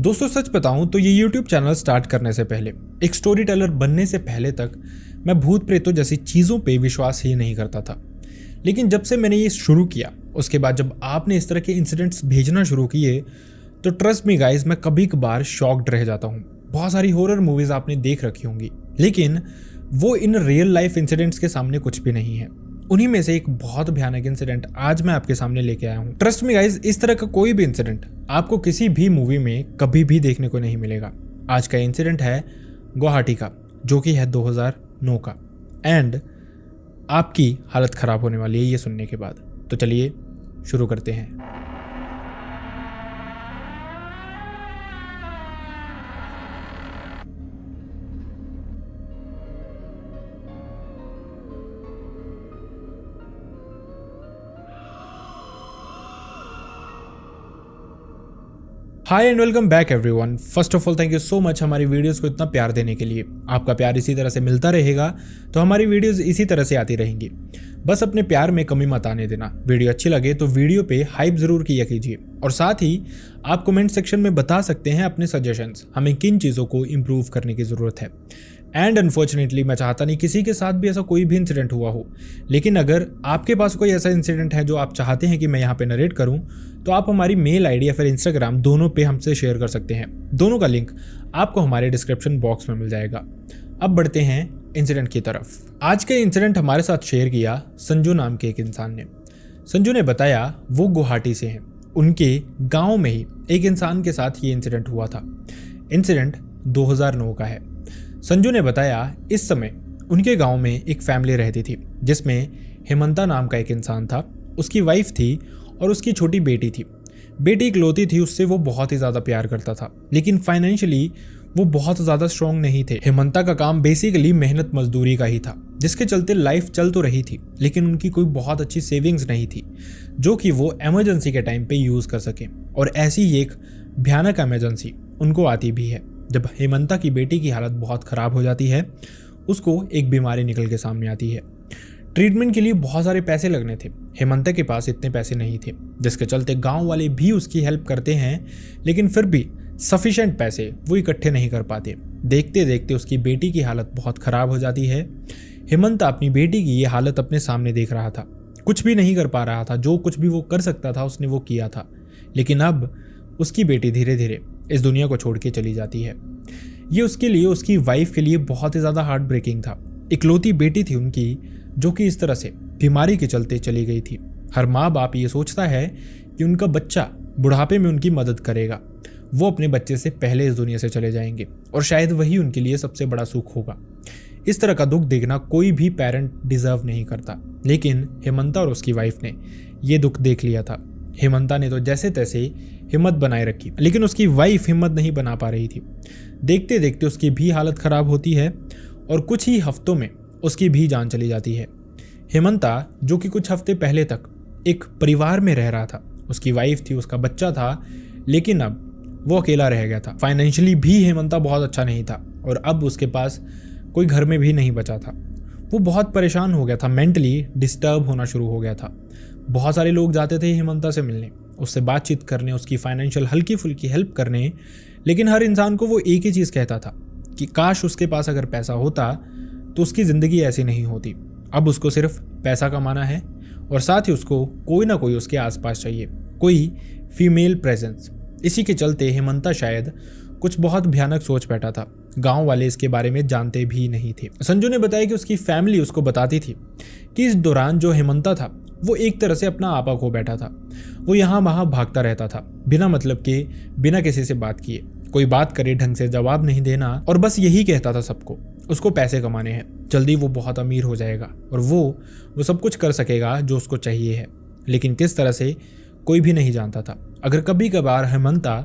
दोस्तों सच बताऊं तो ये YouTube चैनल स्टार्ट करने से पहले, एक स्टोरी टेलर बनने से पहले तक मैं भूत प्रेतों जैसी चीज़ों पे विश्वास ही नहीं करता था। लेकिन जब से मैंने ये शुरू किया, उसके बाद जब आपने इस तरह के इंसिडेंट्स भेजना शुरू किए, तो ट्रस्ट मी गाइस, मैं कभी कभार शॉक्ड रह जाता हूँ। बहुत सारी हॉरर मूवीज आपने देख रखी होंगी, लेकिन वो इन रियल लाइफ इंसिडेंट्स के सामने कुछ भी नहीं है। उन्हीं में से एक बहुत भयानक इंसिडेंट आज मैं आपके सामने लेके आया हूँ। ट्रस्ट मी गाइस, इस तरह का कोई भी इंसिडेंट आपको किसी भी मूवी में कभी भी देखने को नहीं मिलेगा। आज का इंसिडेंट है गुवाहाटी का, जो कि है 2009 का, एंड आपकी हालत खराब होने वाली है ये सुनने के बाद। तो चलिए शुरू करते हैं। Hi and welcome back everyone. First of all thank you so much हमारी वीडियोस को इतना प्यार देने के लिए। आपका प्यार इसी तरह से मिलता रहेगा तो हमारी वीडियोस इसी तरह से आती रहेंगी। बस अपने प्यार में कमी मत आने देना। वीडियो अच्छी लगे तो वीडियो पे हाइप जरूर किया कीजिए, और साथ ही आप कमेंट सेक्शन में बता सकते हैं अपने सजेशंस, हमें किन चीज़ों को इम्प्रूव करने की ज़रूरत है। एंड अनफॉर्चुनेटली मैं चाहता नहीं किसी के साथ भी ऐसा कोई भी इंसिडेंट हुआ हो, लेकिन अगर आपके पास कोई ऐसा इंसिडेंट है जो आप चाहते हैं कि मैं यहाँ पे नरेट करूँ, तो आप हमारी मेल आईडी या फिर इंस्टाग्राम दोनों पे हमसे शेयर कर सकते हैं। दोनों का लिंक आपको हमारे डिस्क्रिप्शन बॉक्स में मिल जाएगा। अब बढ़ते हैं इंसिडेंट की तरफ। आज का इंसिडेंट हमारे साथ शेयर किया संजू नाम के एक इंसान ने। संजू ने बताया वो गुवाहाटी से हैं। उनके गाँव में ही एक इंसान के साथ ये इंसिडेंट हुआ था। इंसिडेंट 2009 का है। संजू ने बताया इस समय उनके गांव में एक फैमिली रहती थी, जिसमें हेमंता नाम का एक इंसान था, उसकी वाइफ थी और उसकी छोटी बेटी थी। बेटी इकलौती थी, उससे वो बहुत ही ज़्यादा प्यार करता था, लेकिन फाइनेंशियली वो बहुत ज़्यादा स्ट्रॉन्ग नहीं थे। हेमंता का काम बेसिकली मेहनत मजदूरी का ही था, जिसके चलते लाइफ चल तो रही थी, लेकिन उनकी कोई बहुत अच्छी सेविंग्स नहीं थी जो कि वो एमरजेंसी के टाइम पे यूज़ कर सकें। और ऐसी ही एक भयानक एमरजेंसी उनको आती भी है जब हेमंता की बेटी की हालत बहुत ख़राब हो जाती है। उसको एक बीमारी निकल के सामने आती है। ट्रीटमेंट के लिए बहुत सारे पैसे लगने थे। हेमंता के पास इतने पैसे नहीं थे, जिसके चलते गांव वाले भी उसकी हेल्प करते हैं, लेकिन फिर भी सफिशेंट पैसे वो इकट्ठे नहीं कर पाते। देखते देखते उसकी बेटी की हालत बहुत ख़राब हो जाती है। हेमंता अपनी बेटी की ये हालत अपने सामने देख रहा था, कुछ भी नहीं कर पा रहा था। जो कुछ भी वो कर सकता था उसने वो किया था, लेकिन अब उसकी बेटी धीरे धीरे इस दुनिया को छोड़ के चली जाती है। ये उसके लिए, उसकी वाइफ के लिए बहुत ही ज़्यादा हार्ट ब्रेकिंग था। इकलौती बेटी थी उनकी, जो कि इस तरह से बीमारी के चलते चली गई थी। हर माँ बाप ये सोचता है कि उनका बच्चा बुढ़ापे में उनकी मदद करेगा, वो अपने बच्चे से पहले इस दुनिया से चले जाएंगे, और शायद वही उनके लिए सबसे बड़ा सुख होगा। इस तरह का दुख देखना कोई भी पेरेंट डिजर्व नहीं करता, लेकिन हेमंता और उसकी वाइफ ने ये दुख देख लिया था। हेमंता ने तो जैसे तैसे हिम्मत बनाए रखी, लेकिन उसकी वाइफ हिम्मत नहीं बना पा रही थी। देखते देखते उसकी भी हालत खराब होती है, और कुछ ही हफ्तों में उसकी भी जान चली जाती है। हेमंता, जो कि कुछ हफ्ते पहले तक एक परिवार में रह रहा था, उसकी वाइफ थी, उसका बच्चा था, लेकिन अब वो अकेला रह गया था। फाइनेंशियली भी हेमंता बहुत अच्छा नहीं था, और अब उसके पास कोई घर में भी नहीं बचा था। वो बहुत परेशान हो गया था, मेंटली डिस्टर्ब होना शुरू हो गया था। बहुत सारे लोग जाते थे हेमंता से मिलने, उससे बातचीत करने, उसकी फाइनेंशियल हल्की फुल्की हेल्प करने, लेकिन हर इंसान को वो एक ही चीज़ कहता था कि काश उसके पास अगर पैसा होता तो उसकी ज़िंदगी ऐसी नहीं होती। अब उसको सिर्फ पैसा कमाना है, और साथ ही उसको कोई ना कोई उसके आसपास चाहिए, कोई फीमेल प्रेजेंस। इसी के चलते हेमंता शायद कुछ बहुत भयानक सोच बैठा था। गांव वाले इसके बारे में जानते भी नहीं थे। संजू ने बताया कि उसकी फैमिली उसको बताती थी कि इस दौरान जो हेमंता था वो एक तरह से अपना आपा खो बैठा था। वो यहाँ वहाँ भागता रहता था, बिना मतलब के, बिना किसी से बात किए। कोई बात करे ढंग से जवाब नहीं देना, और बस यही कहता था सबको उसको पैसे कमाने हैं, जल्दी वो बहुत अमीर हो जाएगा और वो सब कुछ कर सकेगा जो उसको चाहिए है। लेकिन किस तरह से कोई भी नहीं जानता था। अगर कभी कभार हेमंता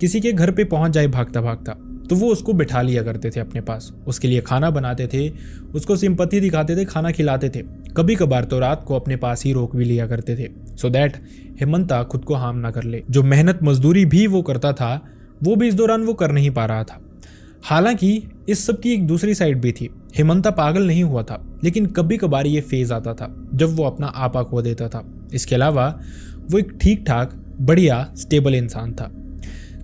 किसी के घर पे पहुंच जाए भागता भागता, तो वो उसको बिठा लिया करते थे अपने पास, उसके लिए खाना बनाते थे, उसको सिंपैथी दिखाते थे, खाना खिलाते थे। कभी कभार तो रात को अपने पास ही रोक भी लिया करते थे, सो दैट हेमंता खुद को हार्म ना कर ले। जो मेहनत मजदूरी भी वो करता था, वो भी इस दौरान वो कर नहीं पा रहा था। हालांकि इस सब की एक दूसरी साइड भी थी। हेमंता पागल नहीं हुआ था, लेकिन कभी कभार ये फेज आता था जब वो अपना आपा खो देता था। इसके अलावा वो एक ठीक ठाक बढ़िया स्टेबल इंसान था।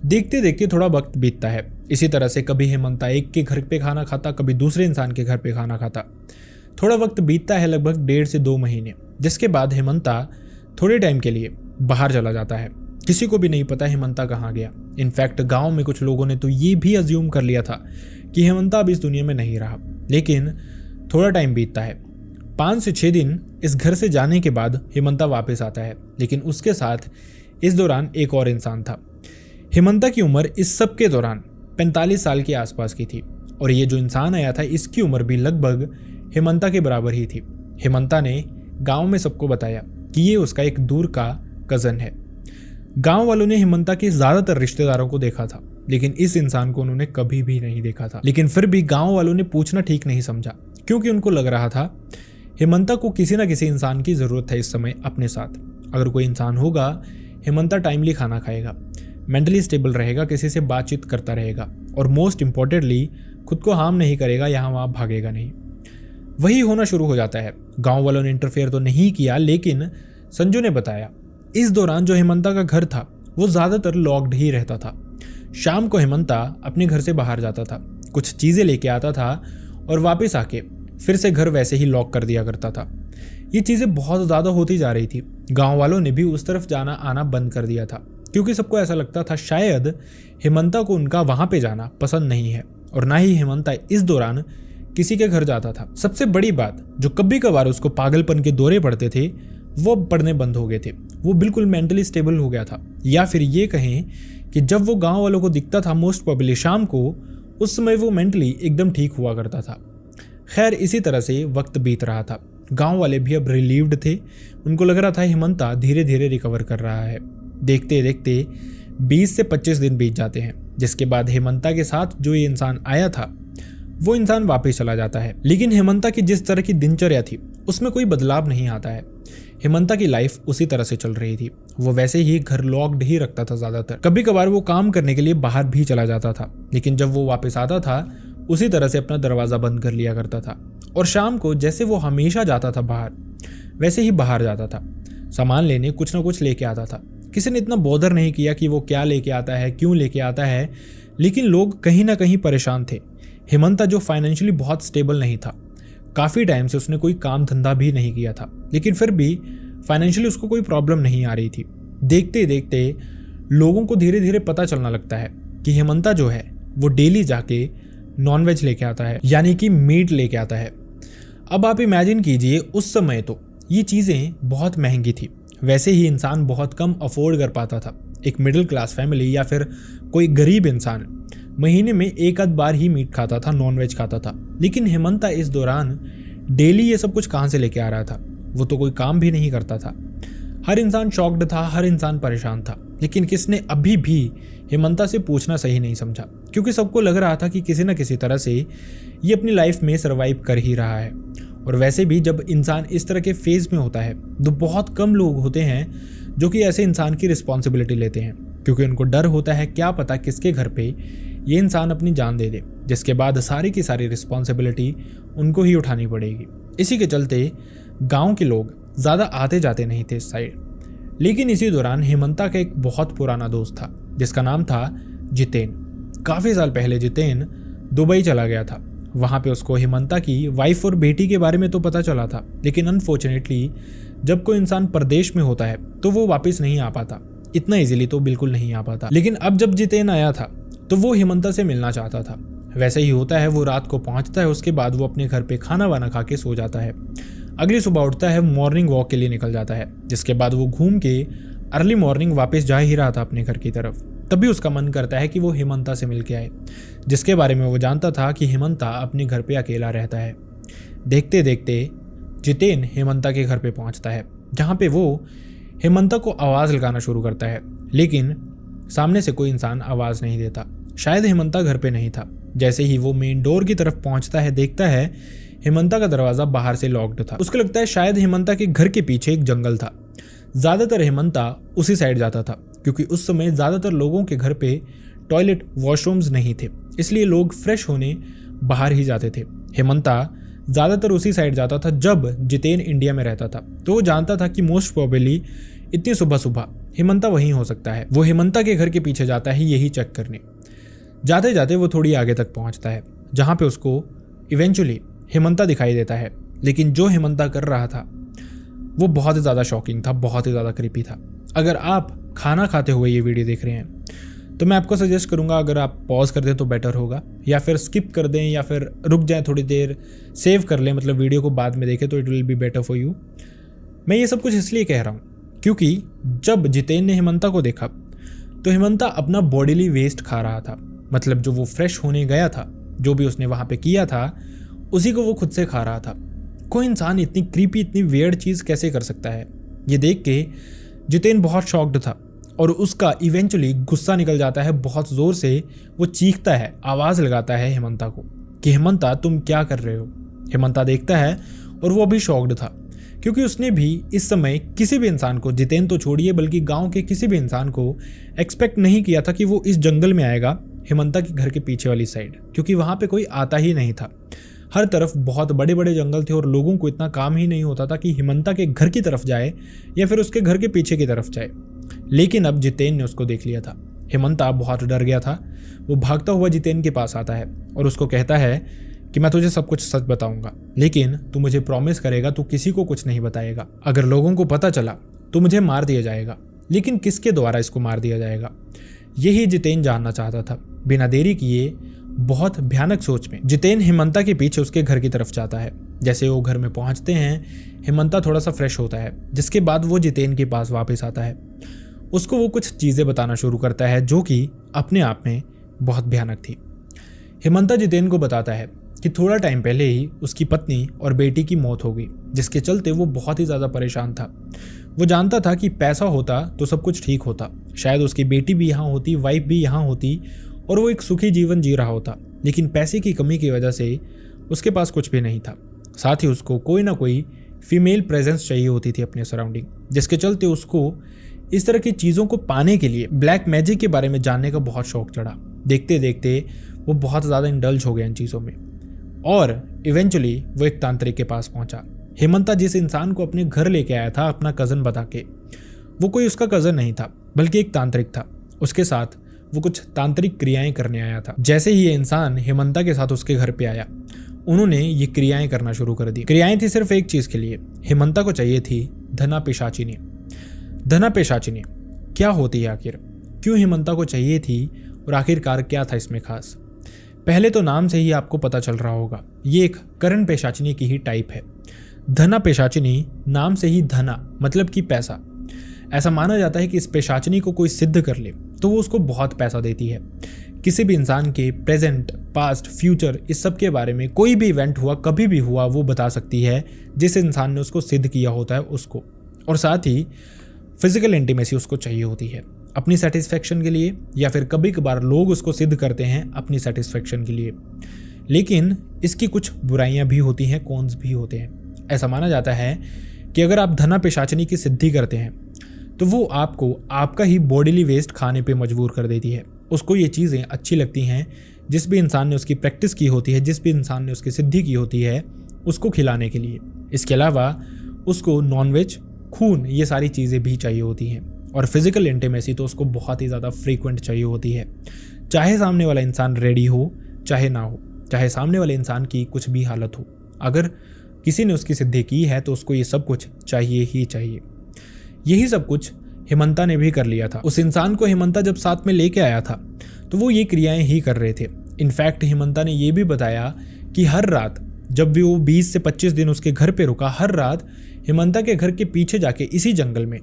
देखते देखते थोड़ा वक्त बीतता है। इसी तरह से कभी हेमंता एक के घर पे खाना खाता, कभी दूसरे इंसान के घर पे खाना खाता। थोड़ा वक्त बीतता है, लगभग 1.5 से 2 महीने, जिसके बाद हेमंता थोड़े टाइम के लिए बाहर चला जाता है। किसी को भी नहीं पता हेमंता कहाँ गया। इनफैक्ट गांव में कुछ लोगों ने तो ये भी अज्यूम कर लिया था कि हेमंता अब इस दुनिया में नहीं रहा। लेकिन थोड़ा टाइम बीतता है, 5 से 6 दिन इस घर से जाने के बाद हेमंता वापस आता है। लेकिन उसके साथ इस दौरान एक और इंसान था। हेमंता की उम्र इस सब के दौरान 45 साल के आसपास की थी और ये जो इंसान आया था इसकी उम्र भी लगभग हेमंता के बराबर ही थी। हेमंता ने गांव में सबको बताया कि ये उसका एक दूर का कज़न है। गांव वालों ने हेमंता के ज़्यादातर रिश्तेदारों को देखा था, लेकिन इस इंसान को उन्होंने कभी भी नहीं देखा था। लेकिन फिर भी गांव वालों ने पूछना ठीक नहीं समझा, क्योंकि उनको लग रहा था हेमंता को किसी न किसी इंसान की ज़रूरत है इस समय अपने साथ। अगर कोई इंसान होगा, हेमंता टाइमली खाना खाएगा, मेंटली स्टेबल रहेगा, किसी से बातचीत करता रहेगा और मोस्ट इंपॉर्टेंटली खुद को हार्म नहीं करेगा, यहाँ वहाँ भागेगा नहीं। वही होना शुरू हो जाता है। गांव वालों ने इंटरफेयर तो नहीं किया, लेकिन संजू ने बताया इस दौरान जो हेमंता का घर था वो ज़्यादातर लॉक्ड ही रहता था। शाम को हेमंता अपने घर से बाहर जाता था, कुछ चीज़ें लेके आता था और वापस आके फिर से घर वैसे ही लॉक कर दिया करता था। ये चीज़ें बहुत ज़्यादा होती जा रही थी। गांव वालों ने भी उस तरफ जाना आना बंद कर दिया था, क्योंकि सबको ऐसा लगता था शायद हेमंता को उनका वहाँ पे जाना पसंद नहीं है, और ना ही हेमंता इस दौरान किसी के घर जाता था। सबसे बड़ी बात, जो कभी कभार उसको पागलपन के दौरे पड़ते थे वो पड़ने बंद हो गए थे। वो बिल्कुल मेंटली स्टेबल हो गया था, या फिर ये कहें कि जब वो गांव वालों को दिखता था मोस्ट प्रोबेबली शाम को, उस समय वो मेंटली एकदम ठीक हुआ करता था। खैर, इसी तरह से वक्त बीत रहा था। गांव वाले भी अब रिलीव्ड थे। उनको लग रहा था हेमंता धीरे धीरे रिकवर कर रहा है। देखते देखते 20 से 25 दिन बीत जाते हैं, जिसके बाद हेमंता के साथ जो ये इंसान आया था वो इंसान वापस चला जाता है। लेकिन हेमंता की जिस तरह की दिनचर्या थी उसमें कोई बदलाव नहीं आता है। हेमंता की लाइफ उसी तरह से चल रही थी। वो वैसे ही घर लॉक्ड ही रखता था ज़्यादातर। कभी कभार वो काम करने के लिए बाहर भी चला जाता था, लेकिन जब वो वापस आता था उसी तरह से अपना दरवाज़ा बंद कर लिया करता था। और शाम को जैसे वो हमेशा जाता था बाहर, वैसे ही बाहर जाता था सामान लेने, कुछ ना कुछ लेके आता था। किसी ने इतना बॉदर नहीं किया कि वो क्या लेके आता है, क्यों लेके आता है, लेकिन लोग कहीं ना कहीं परेशान थे। हेमंता जो फाइनेंशियली बहुत स्टेबल नहीं था, काफ़ी टाइम से उसने कोई काम धंधा भी नहीं किया था, लेकिन फिर भी फाइनेंशियली उसको कोई प्रॉब्लम नहीं आ रही थी। देखते देखते लोगों को धीरे धीरे पता चलना लगता है कि हेमंता जो है वो डेली जाके नॉनवेज लेके आता है, यानी कि मीट लेके आता है। अब आप इमेजिन कीजिए, उस समय तो ये चीज़ें बहुत महंगी थी, वैसे ही इंसान बहुत कम अफोर्ड कर पाता था। एक मिडिल क्लास फैमिली या फिर कोई गरीब इंसान महीने में एक आध बार ही मीट खाता था, नॉनवेज खाता था। लेकिन हेमंता इस दौरान डेली ये सब कुछ कहाँ से लेके आ रहा था? वो तो कोई काम भी नहीं करता था। हर इंसान शॉक्ड था, हर इंसान परेशान था, लेकिन किसने अभी भी हेमंता से पूछना सही नहीं समझा, क्योंकि सबको लग रहा था कि किसी न किसी तरह से ये अपनी लाइफ में सर्वाइव कर ही रहा है। और वैसे भी जब इंसान इस तरह के फेज में होता है तो बहुत कम लोग होते हैं जो कि ऐसे इंसान की रिस्पॉन्सिबिलिटी लेते हैं, क्योंकि उनको डर होता है क्या पता किसके घर पे ये इंसान अपनी जान दे दे, जिसके बाद सारी की सारी रिस्पॉन्सिबिलिटी उनको ही उठानी पड़ेगी। इसी के चलते गांव के लोग ज़्यादा आते जाते नहीं थे इस साइड। लेकिन इसी दौरान हेमंता का एक बहुत पुराना दोस्त था जिसका नाम था जितेन। काफ़ी साल पहले जितेन दुबई चला गया था। वहाँ पे उसको हेमंता की वाइफ और बेटी के बारे में तो पता चला था, लेकिन अनफॉर्चुनेटली जब कोई इंसान परदेश में होता है तो वो वापस नहीं आ पाता, इतना इजीली तो बिल्कुल नहीं आ पाता। लेकिन अब जब जितेन आया था तो वो हेमंता से मिलना चाहता था। वैसे ही होता है, वो रात को पहुंचता है, उसके बाद वो अपने घर पे खाना वाना खा के सो जाता है। अगली सुबह उठता है, मॉर्निंग वॉक के लिए निकल जाता है, जिसके बाद वो घूम के अर्ली मॉर्निंग वापस जा ही रहा था अपने घर की तरफ। तभी उसका मन करता है कि वो हेमंता से मिल के आए, जिसके बारे में वो जानता था कि हेमंता अपने घर पे अकेला रहता है। देखते देखते जितेन हेमंता के घर पे पहुंचता है, जहाँ पे वो हेमंता को आवाज़ लगाना शुरू करता है, लेकिन सामने से कोई इंसान आवाज़ नहीं देता। शायद हेमंता घर पे नहीं था। जैसे ही वो मेन डोर की तरफ पहुंचता है, देखता है हेमंता का दरवाज़ा बाहर से लॉक्ड था। उसको लगता है शायद हेमंता के घर के पीछे एक जंगल था। ज़्यादातर हेमंता उसी साइड जाता था, क्योंकि उस समय ज़्यादातर लोगों के घर पे टॉयलेट वॉशरूम्स नहीं थे, इसलिए लोग फ्रेश होने बाहर ही जाते थे। हेमंता ज़्यादातर उसी साइड जाता था। जब जितेन इंडिया में रहता था तो वो जानता था कि मोस्ट प्रोबेबली इतनी सुबह सुबह हेमंता वहीं हो सकता है। वो हेमंता के घर के पीछे जाता है यही चेक करने। जाते जाते वो थोड़ी आगे तक पहुंचता है जहां पे उसको इवेंचुअली हेमंता दिखाई देता है। लेकिन जो हेमंता कर रहा था वो बहुत ही ज़्यादा शॉकिंग था, बहुत ही ज़्यादा क्रीपी था। अगर आप खाना खाते हुए ये वीडियो देख रहे हैं तो मैं आपको सजेस्ट करूंगा अगर आप पॉज कर दें तो बेटर होगा, या फिर स्किप कर दें, या फिर रुक जाएं थोड़ी देर, सेव कर लें, मतलब वीडियो को बाद में देखें तो it will be better for you. मैं ये सब कुछ इसलिए कह रहा हूँ क्योंकि जब जितेन ने हेमंता को देखा तो हेमंता अपना बॉडीली वेस्ट खा रहा था। मतलब जो वो फ्रेश होने गया था, जो भी उसने वहाँ पे किया था, उसी को वो खुद से खा रहा था। कोई इंसान इतनी क्रीपी, इतनी वियर्ड चीज़ कैसे कर सकता है? ये देख के जितेन बहुत शॉक्ड था और उसका इवेंचुअली गुस्सा निकल जाता है। बहुत ज़ोर से वो चीखता है, आवाज़ लगाता है हेमंता को कि हेमंता तुम क्या कर रहे हो? हेमंता देखता है और वो अभी शॉक्ड था क्योंकि उसने भी इस समय किसी भी इंसान को, जितेन तो छोड़िए बल्कि गांव के किसी भी इंसान को एक्सपेक्ट नहीं किया था कि वो इस जंगल में आएगा हेमंता के घर के पीछे वाली साइड, क्योंकि वहाँ पे कोई आता ही नहीं था। हर तरफ बहुत बड़े बड़े जंगल थे और लोगों को इतना काम ही नहीं होता था कि हेमंता के घर की तरफ जाए या फिर उसके घर के पीछे की तरफ जाए। लेकिन अब जितेन ने उसको देख लिया था। हेमंता बहुत डर गया था। वो भागता हुआ जितेन के पास आता है और उसको कहता है कि मैं तुझे सब कुछ सच बताऊंगा, लेकिन तू मुझे प्रॉमिस करेगा तू किसी को कुछ नहीं बताएगा। अगर लोगों को पता चला तो मुझे मार दिया जाएगा, लेकिन किसके द्वारा इसको मार दिया जाएगा? यही जितेन जानना चाहता था। बिना देरी किए बहुत भयानक सोच में जितेन हेमंता के पीछे उसके घर की तरफ जाता है। जैसे वो घर में पहुंचते हैं, हेमंता थोड़ा सा फ्रेश होता है, जिसके बाद वो जितेन के पास वापस आता है। उसको वो कुछ चीज़ें बताना शुरू करता है जो कि अपने आप में बहुत भयानक थी। हेमंता जितेन को बताता है कि थोड़ा टाइम पहले ही उसकी पत्नी और बेटी की मौत हो गई, जिसके चलते वो बहुत ही ज़्यादा परेशान था। वो जानता था कि पैसा होता तो सब कुछ ठीक होता, शायद उसकी बेटी भी यहाँ होती, वाइफ भी यहाँ होती और वो एक सुखी जीवन जी रहा होता। लेकिन पैसे की कमी की वजह से उसके पास कुछ भी नहीं था। साथ ही उसको कोई ना कोई फीमेल प्रेजेंस चाहिए होती थी अपने सराउंडिंग, जिसके चलते उसको इस तरह की चीज़ों को पाने के लिए ब्लैक मैजिक के बारे में जानने का बहुत शौक चढ़ा। देखते देखते वो बहुत ज़्यादा इंडल्ज हो गया इन चीज़ों में और इवेंचुअली वो एक तांत्रिक के पास पहुंचा। हेमंता जिस इंसान को अपने घर लेके आया था अपना कज़न बता के, वो कोई उसका कज़न नहीं था बल्कि एक तांत्रिक था। उसके साथ वो कुछ तांत्रिक क्रियाएं करने आया था। जैसे ही ये इंसान हेमंता के साथ उसके घर पे आया, उन्होंने ये क्रियाएं करना शुरू कर दी। क्रियाएं थी सिर्फ एक चीज़ के लिए, हेमंता को चाहिए थी धना पिशाचिनी। धना पिशाचिनी क्या होती है आखिर, क्यों हेमंता को चाहिए थी और आखिरकार क्या था इसमें खास? पहले तो नाम से ही आपको पता चल रहा होगा, ये एक करण पेशाचिनी की ही टाइप है। धना पेशाचिनी नाम से ही धना मतलब कि पैसा। ऐसा माना जाता है कि इस पेशाचिनी को कोई सिद्ध कर ले तो वो उसको बहुत पैसा देती है। किसी भी इंसान के प्रेजेंट, पास्ट, फ्यूचर, इस सब के बारे में कोई भी इवेंट हुआ, कभी भी हुआ, वो बता सकती है जिस इंसान ने उसको सिद्ध किया होता है उसको। और साथ ही फिजिकल इंटीमेसी उसको चाहिए होती है अपनी सेटिस्फेक्शन के लिए, या फिर कभी कभार लोग उसको सिद्ध करते हैं अपनी सेटिस्फेक्शन के लिए। लेकिन इसकी कुछ बुराइयां भी होती हैं, कॉन्स भी होते हैं। ऐसा माना जाता है कि अगर आप धना पिशाचिनी की सिद्धि करते हैं तो वो आपको आपका ही बॉडीली वेस्ट खाने पे मजबूर कर देती है। उसको ये चीज़ें अच्छी लगती हैं जिस भी इंसान ने उसकी प्रैक्टिस की होती है, जिस भी इंसान ने उसकी सिद्धि की होती है, उसको खिलाने के लिए। इसके अलावा उसको नॉनवेज, खून, ये सारी चीज़ें भी चाहिए होती हैं। और फिजिकल इंटीमेसी तो उसको बहुत ही ज़्यादा फ्रीक्वेंट चाहिए होती है, चाहे सामने वाला इंसान रेडी हो चाहे ना हो, चाहे सामने वाले इंसान की कुछ भी हालत हो। अगर किसी ने उसकी सिद्धि की है तो उसको ये सब कुछ चाहिए ही चाहिए। यही सब कुछ हेमंता ने भी कर लिया था। उस इंसान को हेमंता जब साथ में लेके आया था तो वो ये क्रियाएं ही कर रहे थे। इनफैक्ट हेमंता ने ये भी बताया कि हर रात जब भी वो 20 से 25 दिन उसके घर पे रुका, हर रात हेमंता के घर के पीछे जाके इसी जंगल में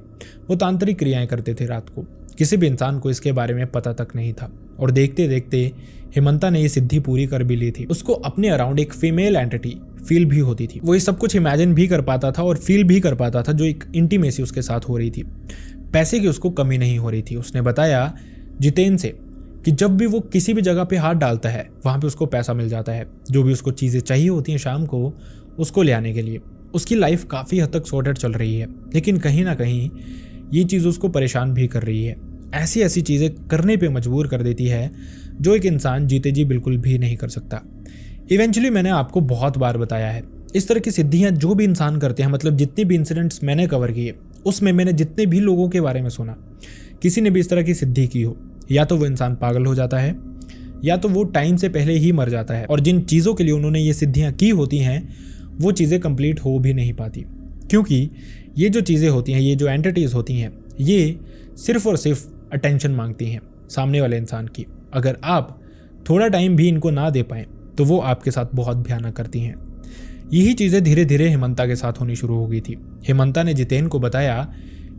वो तांत्रिक क्रियाएं करते थे रात को। किसी भी इंसान को इसके बारे में पता तक नहीं था और देखते देखते हेमंता ने ये सिद्धि पूरी कर भी ली थी। उसको अपने अराउंड एक फीमेल एंटिटी फील भी होती थी। वो ये सब कुछ इमेजिन भी कर पाता था और फील भी कर पाता था जो एक इंटीमेसी उसके साथ हो रही थी। पैसे की उसको कमी नहीं हो रही थी। उसने बताया जितेन से कि जब भी वो किसी भी जगह पे हाथ डालता है वहाँ पे उसको पैसा मिल जाता है। जो भी उसको चीज़ें चाहिए होती हैं शाम को उसको ले आने के लिए। उसकी लाइफ काफ़ी हद तक सॉर्टेड चल रही है, लेकिन कहीं ना कहीं ये चीज़ उसको परेशान भी कर रही है। ऐसी ऐसी चीज़ें करने पे मजबूर कर देती है जो एक इंसान जीते जी बिल्कुल भी नहीं कर सकता। इवेंचुअली मैंने आपको बहुत बार बताया है, इस तरह की सिद्धियाँ जो भी इंसान करते हैं, मतलब जितने भी इंसिडेंट्स मैंने कवर किए उसमें मैंने जितने भी लोगों के बारे में सुना, किसी ने भी इस तरह की सिद्धि की हो, या तो वो इंसान पागल हो जाता है या तो वो टाइम से पहले ही मर जाता है, और जिन चीज़ों के लिए उन्होंने ये सिद्धियाँ की होती हैं वो चीज़ें कंप्लीट हो भी नहीं पाती, क्योंकि ये जो चीज़ें होती हैं, ये जो एंटिटीज़ होती हैं, ये सिर्फ और सिर्फ अटेंशन मांगती हैं सामने वाले इंसान की। अगर आप थोड़ा टाइम भी इनको ना दे पाएँ तो वो आपके साथ बहुत भयानक करती हैं। यही चीज़ें धीरे धीरे हेमंता के साथ होनी शुरू हो गई थी। हेमंता ने जितेन को बताया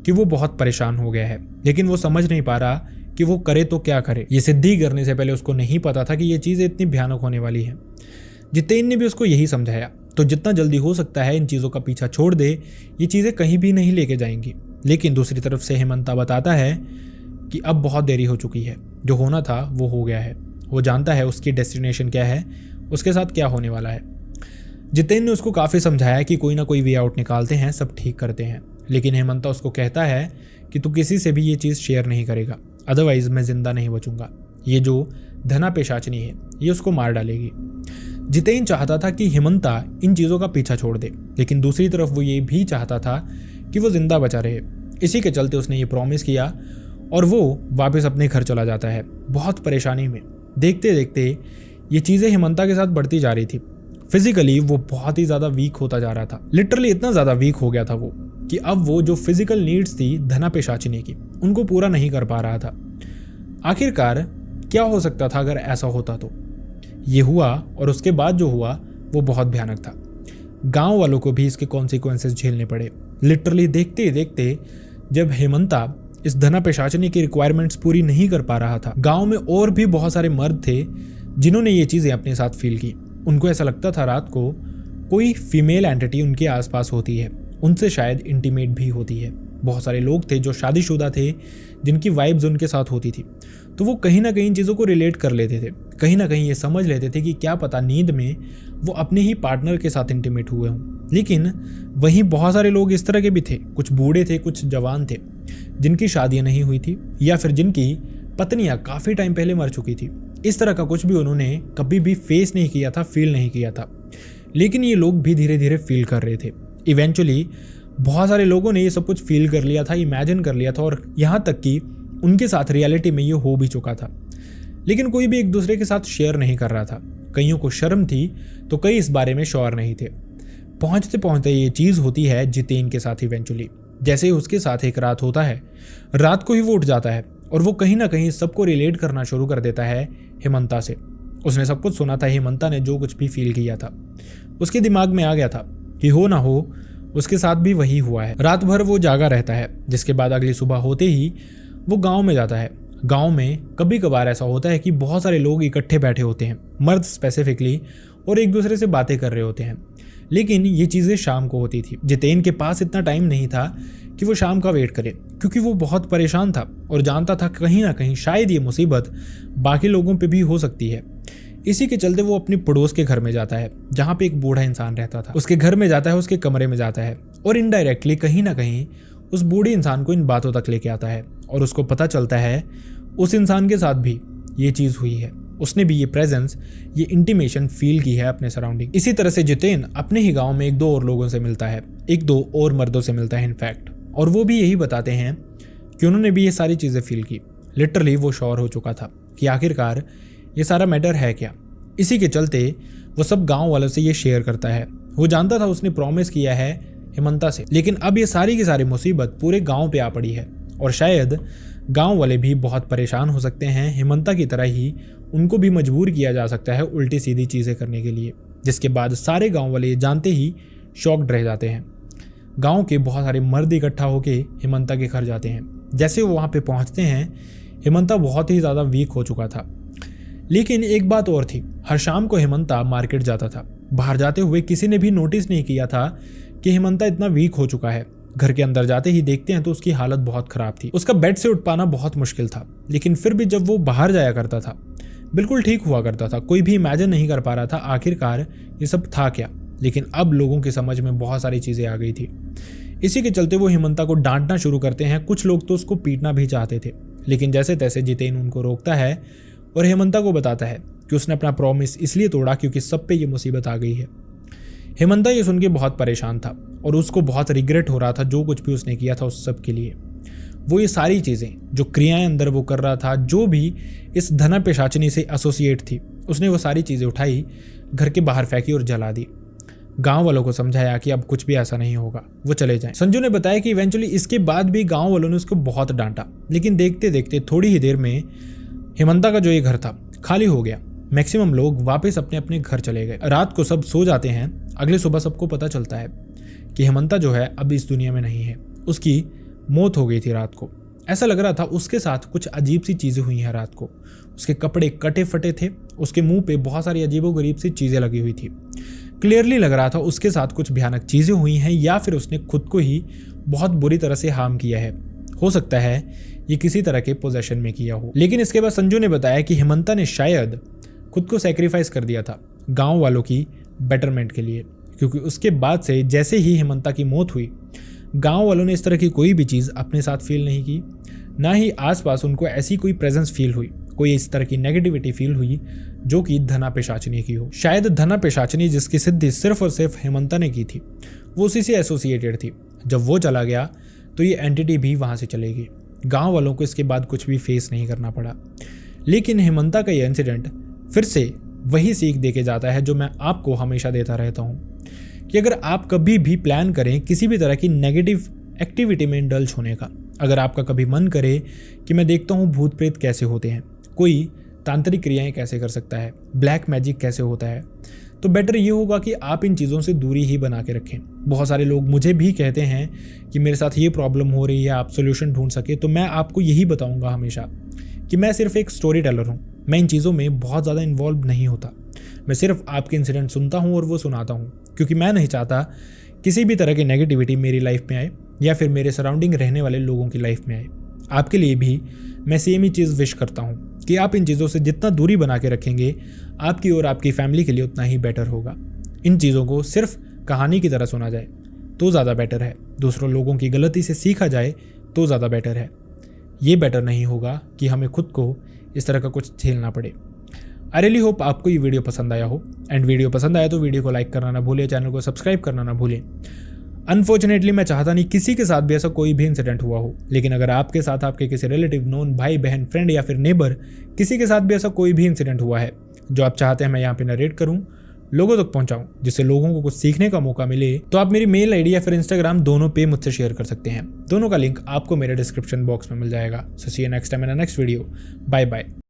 कि वो बहुत परेशान हो गया है, लेकिन वो समझ नहीं पा रहा कि वो करे तो क्या करे। ये सिद्धि करने से पहले उसको नहीं पता था कि ये चीज़ें इतनी भयानक होने वाली हैं। जितेन ने भी उसको यही समझाया, तो जितना जल्दी हो सकता है इन चीज़ों का पीछा छोड़ दे, ये चीज़ें कहीं भी नहीं लेके जाएंगी। लेकिन दूसरी तरफ से हेमंता बताता है कि अब बहुत देरी हो चुकी है, जो होना था वो हो गया है। वो जानता है उसकी डेस्टिनेशन क्या है, उसके साथ क्या होने वाला है। जितेन ने उसको काफ़ी समझाया कि कोई ना कोई वे आउट निकालते हैं, सब ठीक करते हैं। लेकिन हेमंता उसको कहता है कि तू किसी से भी ये चीज़ शेयर नहीं करेगा, अदरवाइज मैं जिंदा नहीं बचूंगा। ये जो धना पेशाचनी है ये उसको मार डालेगी। जितेन चाहता था कि हेमंता इन चीज़ों का पीछा छोड़ दे, लेकिन दूसरी तरफ वो ये भी चाहता था कि वो जिंदा बचा रहे। इसी के चलते उसने ये प्रॉमिस किया और वो वापस अपने घर चला जाता है बहुत परेशानी में। देखते देखते ये चीज़ें हेमंता के साथ बढ़ती जा रही थी। फिजिकली वो बहुत ही ज़्यादा वीक होता जा रहा था, लिटरली इतना ज़्यादा वीक हो गया था वो कि अब वो जो फिजिकल नीड्स थी धना पेशाचनी की, उनको पूरा नहीं कर पा रहा था। आखिरकार क्या हो सकता था अगर ऐसा होता तो? ये हुआ, और उसके बाद जो हुआ वो बहुत भयानक था। गांव वालों को भी इसके कॉन्सिक्वेंसेस झेलने पड़े। लिटरली देखते देखते जब हेमंता इस धना पेशाचनी की रिक्वायरमेंट्स पूरी नहीं कर पा रहा था, गांव में और भी बहुत सारे मर्द थे जिन्होंने ये चीज़ें अपने साथ फील की। उनको ऐसा लगता था रात को कोई फीमेल एंटिटी उनके आसपास होती है, उनसे शायद इंटीमेट भी होती है। बहुत सारे लोग थे जो शादीशुदा थे, जिनकी वाइब्स उनके साथ होती थी, तो वो कहीं ना कहीं इन चीज़ों को रिलेट कर लेते थे। कहीं ना कहीं ये समझ लेते थे कि क्या पता नींद में वो अपने ही पार्टनर के साथ इंटीमेट हुए हों। लेकिन वहीं बहुत सारे लोग इस तरह के भी थे, कुछ बूढ़े थे, कुछ जवान थे, जिनकी शादियाँ नहीं हुई थी या फिर जिनकी पत्नियाँ काफ़ी टाइम पहले मर चुकी थी। इस तरह का कुछ भी उन्होंने कभी भी फेस नहीं किया था, फील नहीं किया था, लेकिन ये लोग भी धीरे धीरे फील कर रहे थे। इवेंचुअली बहुत सारे लोगों ने ये सब कुछ फील कर लिया था, इमेजिन कर लिया था, और यहाँ तक कि उनके साथ रियलिटी में ये हो भी चुका था। लेकिन कोई भी एक दूसरे के साथ शेयर नहीं कर रहा था। कईयों को शर्म थी तो कई इस बारे में श्योर नहीं थे। पहुँचते पहुँचते ये चीज़ होती है जितेन के साथ। इवेंचुअली जैसे ही उसके साथ एक रात होता है, रात को ही वो उठ जाता है और वो कहीं ना कहीं सबको रिलेट करना शुरू कर देता है हेमंता से। उसने सब कुछ सुना था, हेमंता ने जो कुछ भी फील किया था, उसके दिमाग में आ गया था कि हो ना हो उसके साथ भी वही हुआ है। रात भर वो जागा रहता है, जिसके बाद अगली सुबह होते ही वो गांव में जाता है। गांव में कभी कभार ऐसा होता है कि बहुत सारे लोग इकट्ठे बैठे होते हैं, मर्द स्पेसिफिकली, और एक दूसरे से बातें कर रहे होते हैं। लेकिन ये चीज़ें शाम को होती थी। जितेन के पास इतना टाइम नहीं था कि वो शाम का वेट करे, क्योंकि वो बहुत परेशान था और जानता था कहीं ना कहीं शायद ये मुसीबत बाकी लोगों पे भी हो सकती है। इसी के चलते वो अपनी पड़ोस के घर में जाता है, जहाँ पे एक बूढ़ा इंसान रहता था। उसके घर में जाता है, उसके कमरे में जाता है, और इनडायरेक्टली कहीं ना कहीं उस बूढ़े इंसान को इन बातों तक लेके आता है, और उसको पता चलता है उस इंसान के साथ भी ये चीज़ हुई है। उसने भी ये प्रेजेंस, ये इंटीमेशन फील की है अपने सराउंडिंग। इसी तरह से जितेन अपने ही गांव में एक दो और लोगों से मिलता है, एक दो और मर्दों से मिलता है इनफैक्ट, और वो भी यही बताते हैं कि उन्होंने भी ये सारी चीज़ें फील की। लिटरली वो श्योर हो चुका था कि आखिरकार ये सारा मैटर है क्या। इसी के चलते वो सब गांव वालों से ये शेयर करता है। वो जानता था उसने प्रॉमिस किया है हेमंता से, लेकिन अब ये सारी की सारी मुसीबत पूरे गांव पे आ पड़ी है, और शायद गांव वाले भी बहुत परेशान हो सकते हैं। हेमंता की तरह ही उनको भी मजबूर किया जा सकता है उल्टी सीधी चीज़ें करने के लिए, जिसके बाद सारे गांव वाले ये जानते ही शॉक्ड रह जाते हैं। गांव के बहुत सारे मर्द इकट्ठा होके हेमंता के घर जाते हैं। जैसे वो वहाँ पे पहुँचते हैं, हेमंता बहुत ही ज़्यादा वीक हो चुका था। लेकिन एक बात और थी, हर शाम को हेमंता मार्केट जाता था। बाहर जाते हुए किसी ने भी नोटिस नहीं किया था कि हेमंता इतना वीक हो चुका है। घर के अंदर जाते ही देखते हैं तो उसकी हालत बहुत ख़राब थी। उसका बेड से उठ पाना बहुत मुश्किल था, लेकिन फिर भी जब वो बाहर जाया करता था बिल्कुल ठीक हुआ करता था। कोई भी इमेजिन नहीं कर पा रहा था आखिरकार ये सब था क्या। लेकिन अब लोगों की समझ में बहुत सारी चीज़ें आ गई थी। इसी के चलते वो हेमंता को डांटना शुरू करते हैं। कुछ लोग तो उसको पीटना भी चाहते थे, लेकिन जैसे तैसे जितेन उनको रोकता है और हेमंता को बताता है कि उसने अपना प्रॉमिस इसलिए तोड़ा क्योंकि सब पे ये मुसीबत आ गई है। हेमंता ये सुन के बहुत परेशान था और उसको बहुत रिग्रेट हो रहा था जो कुछ भी उसने किया था उस सब के लिए। वो ये सारी चीज़ें, जो क्रियाएं अंदर वो कर रहा था, जो भी इस धना पिशाचिनी से एसोसिएट थी, उसने वो सारी चीज़ें उठाई, घर के बाहर फेंकी और जला दी। गांव वालों को समझाया कि अब कुछ भी ऐसा नहीं होगा, वो चले जाएं। संजू ने बताया कि इवेंचुअली इसके बाद भी गांव वालों ने उसको बहुत डांटा, लेकिन देखते देखते थोड़ी ही देर में हेमंता का जो ये घर था खाली हो गया। मैक्सिमम लोग वापस अपने अपने घर चले गए। रात को सब सो जाते हैं। अगले सुबह सबको पता चलता है कि हेमंता जो है अब इस दुनिया में नहीं है, उसकी मौत हो गई थी रात को। ऐसा लग रहा था उसके साथ कुछ अजीब सी चीज़ें हुई हैं रात को। उसके कपड़े कटे फटे थे, उसके मुंह पे बहुत सारी अजीबोगरीब सी चीज़ें लगी हुई थी। क्लियरली लग रहा था उसके साथ कुछ भयानक चीज़ें हुई हैं, या फिर उसने खुद को ही बहुत बुरी तरह से हार्म किया है। हो सकता है ये किसी तरह के पोजेशन में किया हो। लेकिन इसके बाद संजू ने बताया कि हेमंता ने शायद खुद को सेक्रीफाइस कर दिया था गाँव वालों की बेटरमेंट के लिए, क्योंकि उसके बाद से जैसे ही हेमंता की मौत हुई, गांव वालों ने इस तरह की कोई भी चीज़ अपने साथ फील नहीं की, ना ही आसपास उनको ऐसी कोई प्रेजेंस फील हुई, कोई इस तरह की नेगेटिविटी फील हुई जो कि धना पिशाचिनी की हो। शायद धना पिशाचिनी जिसकी सिद्धि सिर्फ और सिर्फ हेमंता ने की थी, वो उसी से एसोसिएटेड थी। जब वो चला गया तो ये एंटिटी भी वहाँ से चलेगी। गाँव वालों को इसके बाद कुछ भी फेस नहीं करना पड़ा। लेकिन हेमंता का ये इंसिडेंट फिर से वही सीख दे के जाता है जो मैं आपको हमेशा देता रहता हूँ, कि अगर आप कभी भी प्लान करें किसी भी तरह की नेगेटिव एक्टिविटी में इंडल्ज होने का, अगर आपका कभी मन करे कि मैं देखता हूँ भूत प्रेत कैसे होते हैं, कोई तांत्रिक क्रियाएं कैसे कर सकता है, ब्लैक मैजिक कैसे होता है, तो बेटर ये होगा कि आप इन चीज़ों से दूरी ही बना के रखें। बहुत सारे लोग मुझे भी कहते हैं कि मेरे साथ ये प्रॉब्लम हो रही है, आप सोल्यूशन ढूंढ सके, तो मैं आपको यही बताऊँगा हमेशा कि मैं सिर्फ एक स्टोरी टेलर हूँ। मैं इन चीज़ों में बहुत ज़्यादा इन्वॉल्व नहीं होता। मैं सिर्फ आपके इंसिडेंट सुनता हूँ और वो सुनाता हूँ, क्योंकि मैं नहीं चाहता किसी भी तरह की नेगेटिविटी मेरी लाइफ में आए या फिर मेरे सराउंडिंग रहने वाले लोगों की लाइफ में आए। आपके लिए भी मैं सेम ही चीज़ विश करता हूँ कि आप इन चीज़ों से जितना दूरी बना के रखेंगे, आपकी और आपकी फैमिली के लिए उतना ही बेटर होगा। इन चीज़ों को सिर्फ कहानी की तरह सुना जाए तो ज़्यादा बेटर है, दूसरों लोगों की गलती से सीखा जाए तो ज़्यादा बेटर है। ये बेटर नहीं होगा कि हमें खुद को इस तरह का कुछ झेलना पड़े। आई रियली होप आपको ये वीडियो पसंद आया हो, एंड वीडियो पसंद आया तो वीडियो को लाइक करना ना भूलें, चैनल को सब्सक्राइब करना ना भूलें। अनफॉर्चुनेटली मैं चाहता नहीं किसी के साथ भी ऐसा कोई भी इंसिडेंट हुआ हो, लेकिन अगर आपके साथ, आपके किसी रिलेटिव, नोन, भाई बहन, फ्रेंड या फिर नेबर, किसी के साथ भी ऐसा कोई भी इंसिडेंट हुआ है जो आप चाहते हैं मैं यहाँ पे नरेट करूँ, लोगों तक पहुँचाऊँ, जिससे लोगों को कुछ सीखने का मौका मिले, तो आप मेरी मेल आईडी या फिर इंस्टाग्राम दोनों पे मुझसे शेयर कर सकते हैं। दोनों का लिंक आपको मेरे डिस्क्रिप्शन बॉक्स में मिल जाएगा। So see you next time in next video. Bye bye.